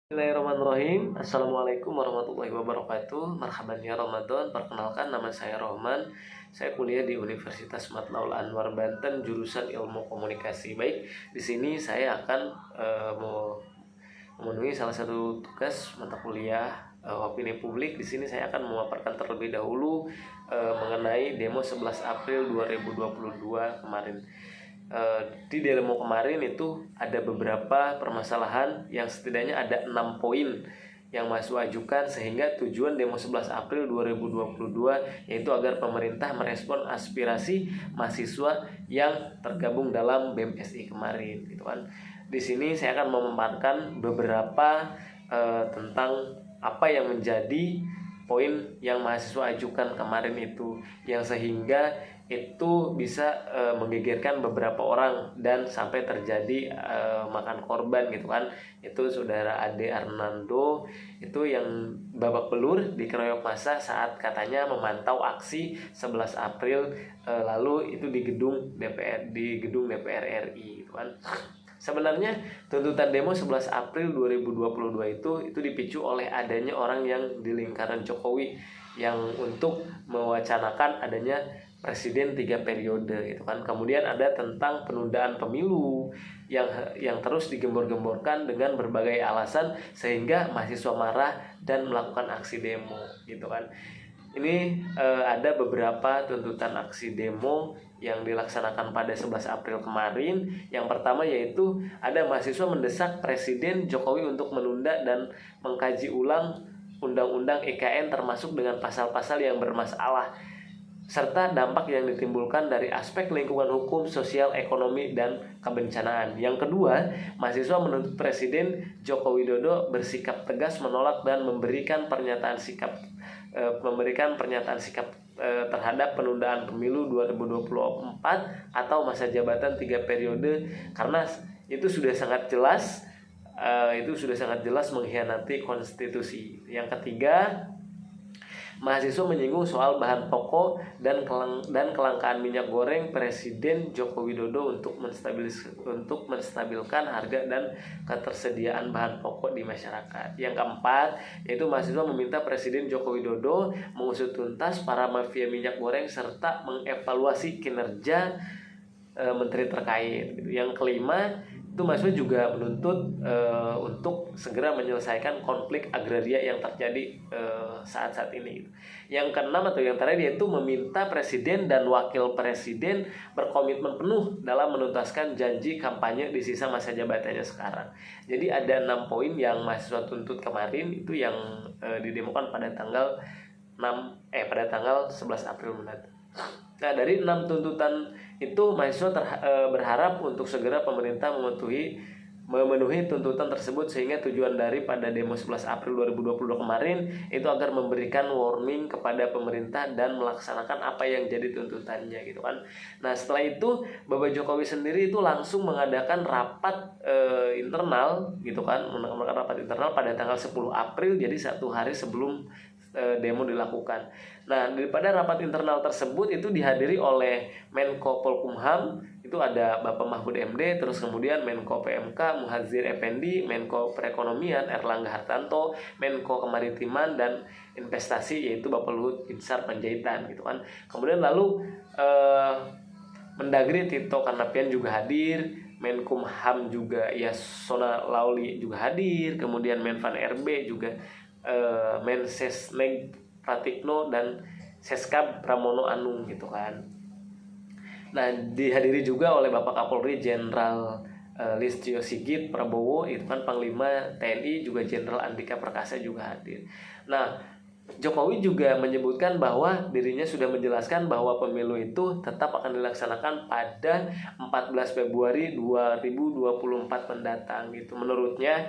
Bismillahirrahmanirrahim. Assalamualaikum warahmatullahi wabarakatuh. Marhaban ya Ramadan. Perkenalkan, nama saya Rohman. Saya kuliah di Universitas Matlaul Anwar Banten, jurusan Ilmu Komunikasi. Baik, di sini saya akan memenuhi salah satu tugas mata kuliah opini publik. Di sini saya akan memaparkan terlebih dahulu mengenai demo 11 April 2022 kemarin. Di demo kemarin itu ada beberapa permasalahan yang setidaknya ada 6 poin yang mahasiswa ajukan, sehingga tujuan demo 11 April 2022 yaitu agar pemerintah merespon aspirasi mahasiswa yang tergabung dalam BEM-SI kemarin gitu kan. Di sini saya akan memaparkan beberapa tentang apa yang menjadi poin yang mahasiswa ajukan kemarin itu, yang sehingga itu bisa menggegerkan beberapa orang dan sampai terjadi makan korban gitu kan. Itu saudara Ade Arnando itu yang babak belur dikeroyok massa saat katanya memantau aksi 11 April lalu itu di gedung DPR RI gitu kan. Sebenarnya tuntutan demo 11 April 2022 itu dipicu oleh adanya orang yang di lingkaran Jokowi yang untuk mewacanakan adanya presiden 3 periode gitu kan. Kemudian ada tentang penundaan pemilu yang terus digembor-gemborkan dengan berbagai alasan sehingga mahasiswa marah dan melakukan aksi demo gitu kan. Ini ada beberapa tuntutan aksi demo yang dilaksanakan pada 11 April kemarin. Yang pertama yaitu ada mahasiswa mendesak Presiden Jokowi untuk menunda dan mengkaji ulang Undang-Undang IKN termasuk dengan pasal-pasal yang bermasalah serta dampak yang ditimbulkan dari aspek lingkungan hukum, sosial, ekonomi, dan kebencanaan. Yang kedua, mahasiswa menuntut Presiden Joko Widodo bersikap tegas menolak dan memberikan pernyataan sikap terhadap penundaan pemilu 2024 atau masa jabatan 3 periode, karena itu sudah sangat jelas mengkhianati konstitusi. Yang ketiga, mahasiswa menyinggung soal bahan pokok dan kelangkaan minyak goreng Presiden Joko Widodo untuk menstabilkan harga dan ketersediaan bahan pokok di masyarakat. Yang keempat, yaitu mahasiswa meminta Presiden Joko Widodo mengusut tuntas para mafia minyak goreng serta mengevaluasi kinerja menteri terkait. Yang kelima, itu mahasiswa juga menuntut untuk segera menyelesaikan konflik agraria yang terjadi saat-saat ini. Yang keenam atau yang terakhir yaitu meminta presiden dan wakil presiden berkomitmen penuh dalam menuntaskan janji kampanye di sisa masa jabatannya sekarang. Jadi ada 6 poin yang mahasiswa tuntut kemarin itu yang didemokan pada tanggal 11 April mendatang. Nah, dari 6 tuntutan itu mahasiswa berharap untuk segera pemerintah memenuhi tuntutan tersebut, sehingga tujuan daripada demo 11 April 2022 kemarin itu agar memberikan warning kepada pemerintah dan melaksanakan apa yang jadi tuntutannya gitu kan. Nah, setelah itu Bapak Jokowi sendiri itu langsung mengadakan rapat internal gitu kan, pada tanggal 10 April, jadi 1 hari sebelum demo dilakukan. Nah, daripada rapat internal tersebut itu dihadiri oleh Menko Polhukam, itu ada Bapak Mahfud MD, terus kemudian Menko PMK Muhadjir Effendi, Menko Perekonomian Erlangga Hartarto, Menko Kemaritiman dan Investasi yaitu Bapak Luhut Binsar Panjaitan gitu kan. Kemudian lalu Mendagri Tito Karnavian juga hadir, Menkumham juga Yasona Lauli juga hadir, kemudian Menpan RB juga Mensesnek Pratikno dan Seskap Pramono Anung gitu kan. Nah, dihadiri juga oleh Bapak Kapolri Jenderal Listio Sigit Prabowo, itu kan Panglima TNI juga Jenderal Andika Perkasa juga hadir. Nah, Jokowi juga menyebutkan bahwa dirinya sudah menjelaskan bahwa pemilu itu tetap akan dilaksanakan pada 14 Februari 2024 mendatang gitu. Menurutnya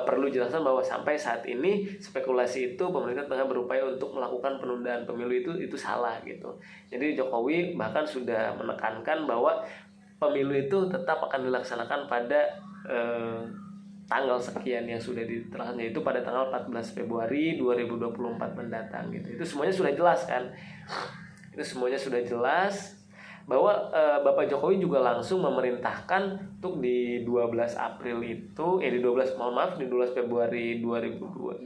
perlu jelaskan bahwa sampai saat ini spekulasi itu pemerintah tengah berupaya untuk melakukan penundaan pemilu itu salah gitu. Jadi Jokowi bahkan sudah menekankan bahwa pemilu itu tetap akan dilaksanakan pada tanggal sekian yang sudah diterangkan, yaitu pada tanggal 14 Februari 2024 mendatang gitu. Itu semuanya sudah jelas kan? Itu semuanya sudah jelas. bahwa Bapak Jokowi juga langsung memerintahkan untuk di 12 April itu di 12 mohon maaf di 12 Februari 2002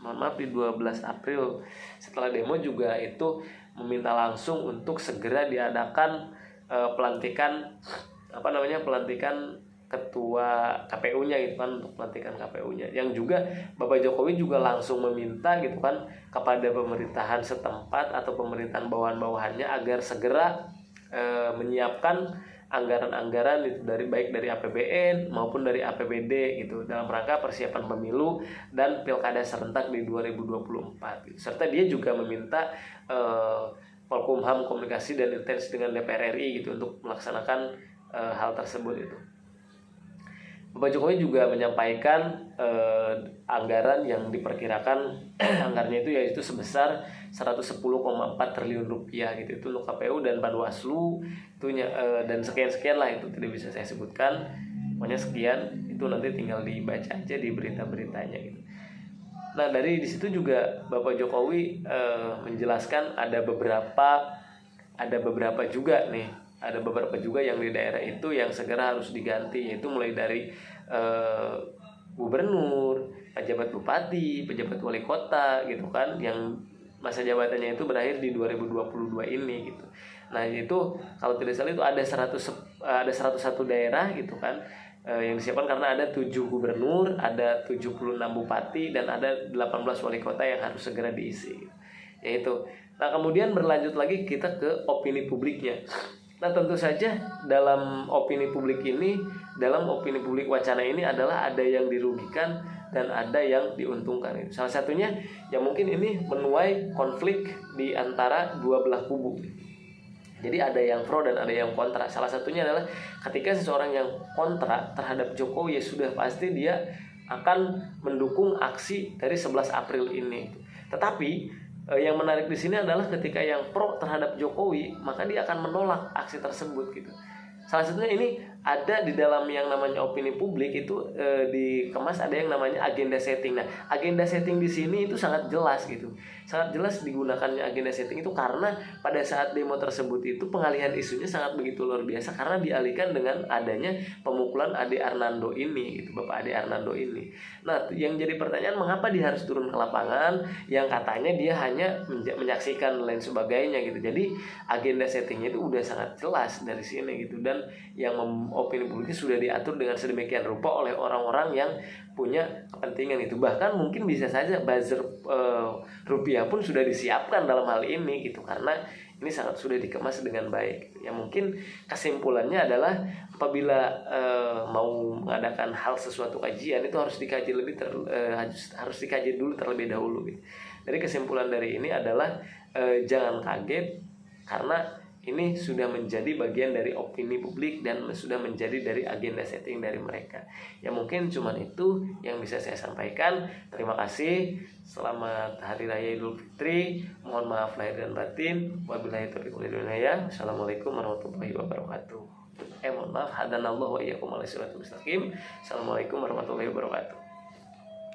mohon maaf di 12 April setelah demo juga itu meminta langsung untuk segera diadakan pelantikan pelantikan ketua KPU-nya gitu kan, untuk pelantikan KPU-nya, yang juga Bapak Jokowi juga langsung meminta gitu kan kepada pemerintahan setempat atau pemerintahan bawahan-bawahannya agar segera menyiapkan anggaran-anggaran itu baik dari APBN maupun dari APBD gitu dalam rangka persiapan pemilu dan pilkada serentak di 2024 gitu. Serta dia juga meminta Polkumham komunikasi dan intens dengan DPR RI gitu untuk melaksanakan hal tersebut itu. Bapak Jokowi juga menyampaikan anggaran yang diperkirakan anggarannya itu yaitu sebesar 110,4 triliun rupiah gitu itu untuk KPU dan Panwaslu itunya dan sekian lah itu tidak bisa saya sebutkan, pokoknya sekian itu nanti tinggal dibaca aja di berita-beritanya gitu. Nah dari di situ juga Bapak Jokowi menjelaskan ada beberapa juga yang di daerah itu yang segera harus diganti, yaitu mulai dari gubernur, pejabat bupati, pejabat wali kota gitu kan, yang masa jabatannya itu berakhir di 2022 ini gitu. Nah itu kalau tidak salah itu ada 101 daerah gitu kan yang disiapkan karena ada 7 gubernur, ada 76 bupati dan ada 18 wali kota yang harus segera diisi gitu. Yaitu. Nah kemudian berlanjut lagi kita ke opini publiknya. Nah tentu saja dalam opini publik wacana ini adalah ada yang dirugikan dan ada yang diuntungkan. Salah satunya ya mungkin ini menuai konflik di antara dua belah kubu. Jadi ada yang pro dan ada yang kontra. Salah satunya adalah ketika seseorang yang kontra terhadap Jokowi ya sudah pasti dia akan mendukung aksi dari 11 April ini. Tetapi yang menarik di sini adalah ketika yang pro terhadap Jokowi, maka dia akan menolak aksi tersebut gitu. Salah satunya ini ada di dalam yang namanya opini publik itu dikemas ada yang namanya agenda setting. Nah, agenda setting di sini itu sangat jelas gitu. Sangat jelas digunakannya agenda setting itu karena pada saat demo tersebut itu pengalihan isunya sangat begitu luar biasa karena dialihkan dengan adanya pemukulan Ade Arnando ini gitu, Bapak Ade Arnando ini. Nah, yang jadi pertanyaan mengapa dia harus turun ke lapangan yang katanya dia hanya menyaksikan dan lain sebagainya gitu. Jadi agenda settingnya itu udah sangat jelas dari sini gitu, dan yang opini publiknya sudah diatur dengan sedemikian rupa oleh orang-orang yang punya kepentingan itu. Bahkan mungkin bisa saja buzzer rupiah pun sudah disiapkan dalam hal ini gitu, karena ini sangat sudah dikemas dengan baik. Ya mungkin kesimpulannya adalah apabila mau mengadakan sesuatu kajian itu harus dikaji harus dikaji dulu terlebih dahulu gitu. Jadi kesimpulan dari ini adalah jangan kaget karena ini sudah menjadi bagian dari opini publik dan sudah menjadi dari agenda setting dari mereka. Ya mungkin cuma itu yang bisa saya sampaikan. Terima kasih. Selamat Hari Raya Idul Fitri. Mohon maaf lahir dan batin. Wabillahi taufiq wal hidayah. Assalamualaikum warahmatullahi wabarakatuh. Mohon maaf. Hadanallahu wa iyyakum ala siratal mustaqim. Assalamualaikum warahmatullahi wabarakatuh.